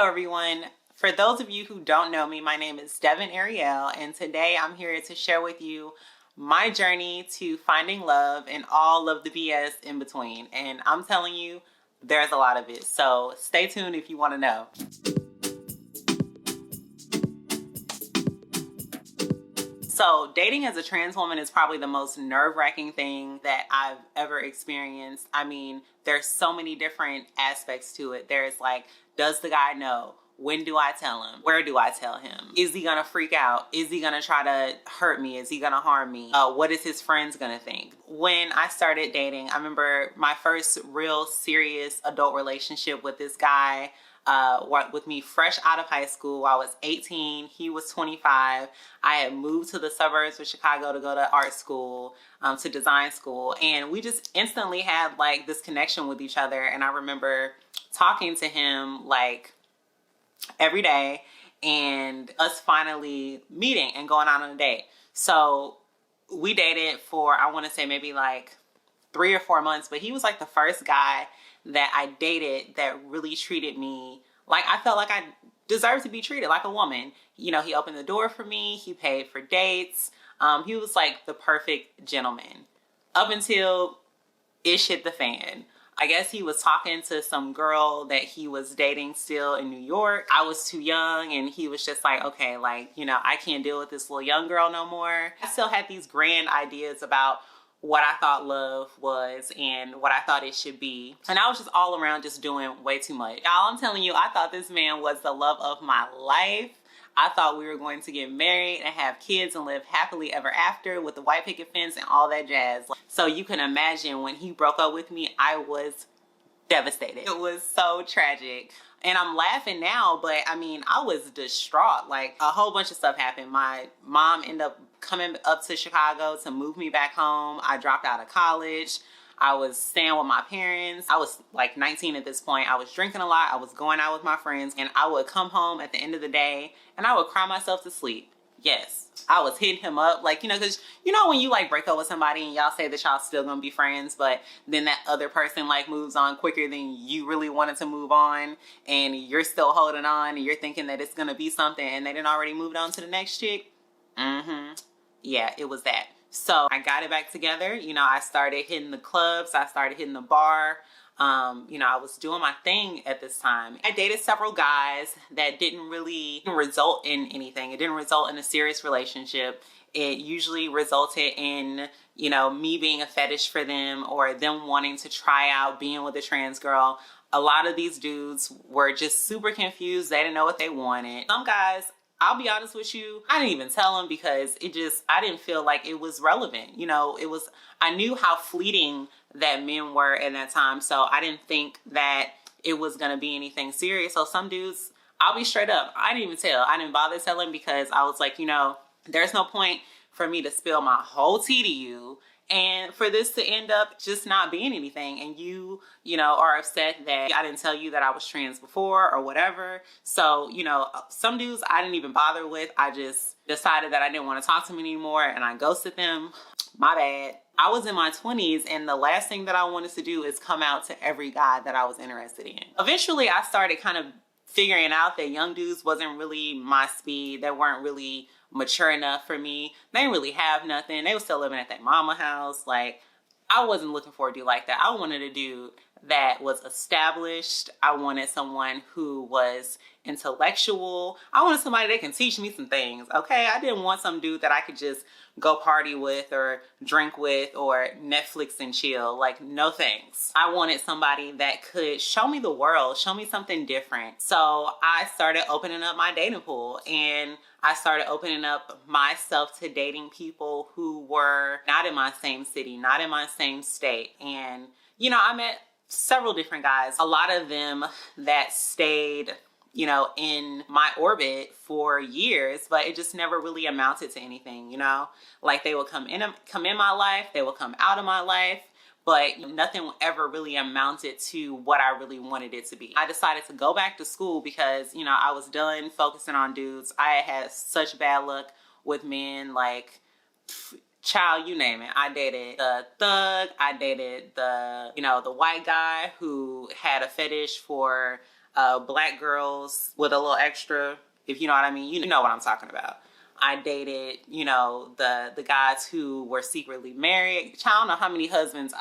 Hello everyone. For those of you who don't know me, my name is Devin Ariel, and today I'm here to share with you my journey to finding love and all of the BS in between. And I'm telling you, there's a lot of it. So stay tuned if you want to know. So dating as a trans woman is probably the most nerve-wracking thing that I've ever experienced. I mean, there's so many different aspects to it. There's like, does the guy know? When do I tell him? Where do I tell him? Is he gonna freak out? Is he gonna try to hurt me? Is he gonna harm me? What is his friends gonna think? When I started dating, I remember my first real serious adult relationship with this guy with me fresh out of high school. I was 18, he was 25. I had moved to the suburbs of Chicago to go to art school, to design school. And we just instantly had like this connection with each other. And I remember talking to him like every day and us finally meeting and going out on a date. So we dated for, I want to say maybe like 3 or 4 months, but he was like the first guy that I dated that really treated me like I felt like I deserved to be treated like a woman. You know, he opened the door for me. He paid for dates. He was like the perfect gentleman up until ish hit the fan. I guess he was talking to some girl that he was dating still in New York. I was too young and he was just like, okay, like, you know, I can't deal with this little young girl no more. I still had these grand ideas about what I thought love was and what I thought it should be. And I was just all around just doing way too much. Y'all, I'm telling you, I thought this man was the love of my life. I thought we were going to get married and have kids and live happily ever after with the white picket fence and all that jazz. So you can imagine when he broke up with me, I was devastated. It was so tragic. And I'm laughing now, but I mean, I was distraught. Like a whole bunch of stuff happened. My mom ended up coming up to Chicago to move me back home. I dropped out of college. I was staying with my parents. I was like 19 at this point. I was drinking a lot. I was going out with my friends, and I would come home at the end of the day and I would cry myself to sleep. Yes, I was hitting him up, like, you know, because you know when you like break up with somebody and y'all say that y'all still gonna be friends, but then that other person like moves on quicker than you really wanted to move on, and you're still holding on and you're thinking that it's gonna be something and they didn't already moved on to the next chick. Yeah, it was that. So I got it back together. You know, I started hitting the clubs. I started hitting the bar. You know, I was doing my thing at this time. I dated several guys that didn't really result in anything. It didn't result in a serious relationship. It usually resulted in, you know, me being a fetish for them or them wanting to try out being with a trans girl. A lot of these dudes were just super confused. They didn't know what they wanted. Some guys, I'll be honest with you, I didn't even tell them because I didn't feel like it was relevant. You know, I knew how fleeting that men were at that time. So I didn't think that it was going to be anything serious. So some dudes, I'll be straight up, I didn't even tell. I didn't bother telling because I was like, you know, there's no point for me to spill my whole tea to you and for this to end up just not being anything, and you know, are upset that I didn't tell you that I was trans before or whatever. So, you know, some dudes I didn't even bother with. I just decided that I didn't want to talk to them anymore and I ghosted them. My bad. I was in my 20s and the last thing that I wanted to do is come out to every guy that I was interested in. Eventually, I started kind of figuring out that young dudes wasn't really my speed. They weren't really mature enough for me. They didn't really have nothing. They were still living at their mama house. Like, I wasn't looking for a dude like that. I wanted a dude that was established. I wanted someone who was intellectual. I wanted somebody that can teach me some things, okay? I didn't want some dude that I could just go party with or drink with or Netflix and chill. Like, no thanks. I wanted somebody that could show me the world, show me something different. So I started opening up my dating pool and I started opening up myself to dating people who were not in my same city, not in my same state. And, you know, I met several different guys, a lot of them that stayed, you know, in my orbit for years, but it just never really amounted to anything, you know? Like they would come in my life, they would come out of my life, but nothing ever really amounted to what I really wanted it to be. I decided to go back to school because, you know, I was done focusing on dudes. I had such bad luck with men, like, child, you name it. I dated the thug, I dated the, you know, the white guy who had a fetish for black girls with a little extra, if you know what I mean. You know what I'm talking about. I dated, you know, the guys who were secretly married. I don't know how many husbands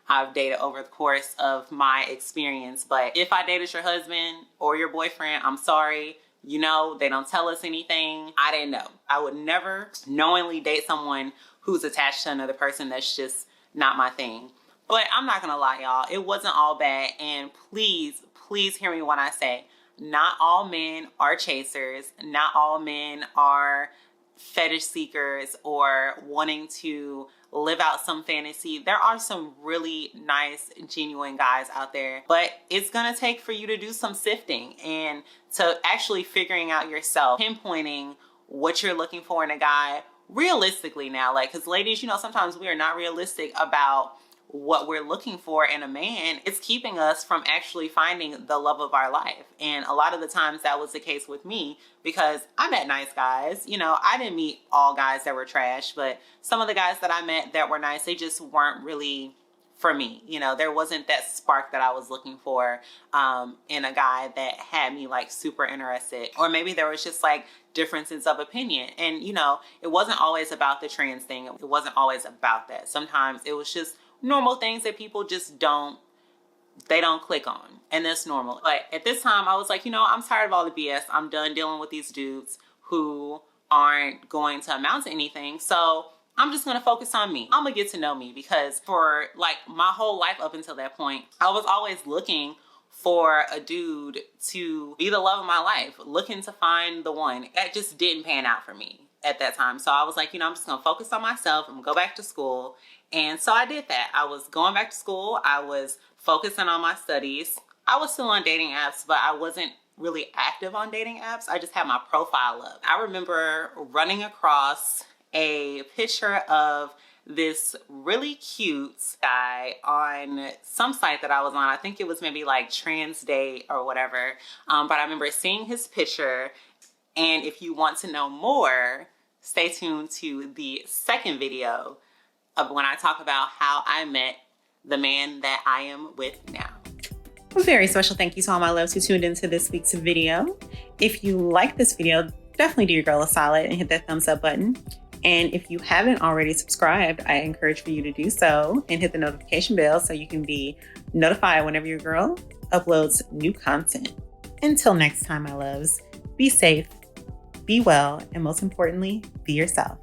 I've dated over the course of my experience. But if I dated your husband or your boyfriend, I'm sorry. You know, they don't tell us anything. I didn't know. I would never knowingly date someone who's attached to another person. That's just not my thing. But I'm not gonna lie, y'all. It wasn't all bad. And please, please hear me when I say, not all men are chasers. Not all men are fetish seekers or wanting to live out some fantasy. There are some really nice, genuine guys out there, but it's gonna take for you to do some sifting and to actually figuring out yourself, pinpointing what you're looking for in a guy realistically now. Like, because ladies, you know, sometimes we are not realistic about what we're looking for in a man. It's keeping us from actually finding the love of our life. And a lot of the times that was the case with me, because I met nice guys. You know, I didn't meet all guys that were trash, but some of the guys that I met that were nice, they just weren't really for me. You know, there wasn't that spark that I was looking for in a guy that had me like super interested. Or maybe there was just like differences of opinion. And, you know, it wasn't always about the trans thing. It wasn't always about that. Sometimes it was just normal things that people just don't click on, and that's normal. But at this time I was like, you know, I'm tired of all the BS. I'm done dealing with these dudes who aren't going to amount to anything. So I'm just going to focus on me. I'm gonna get to know me, because for like my whole life up until that point, I was always looking for a dude to be the love of my life, looking to find the one. That just didn't pan out for me at that time. So I was like, you know, I'm just gonna focus on myself. I'm gonna go back to school. And so I did that. I was going back to school. I was focusing on my studies. I was still on dating apps, but I wasn't really active on dating apps. I just had my profile up. I remember running across a picture of this really cute guy on some site that I was on. I think it was maybe like Trans Day or whatever. But I remember seeing his picture. And if you want to know more, stay tuned to the second video of when I talk about how I met the man that I am with now. A very special thank you to all my loves who tuned into this week's video. If you like this video, definitely do your girl a solid and hit that thumbs up button. And if you haven't already subscribed, I encourage for you to do so and hit the notification bell so you can be notified whenever your girl uploads new content. Until next time, my loves, be safe, be well, and most importantly, be yourself.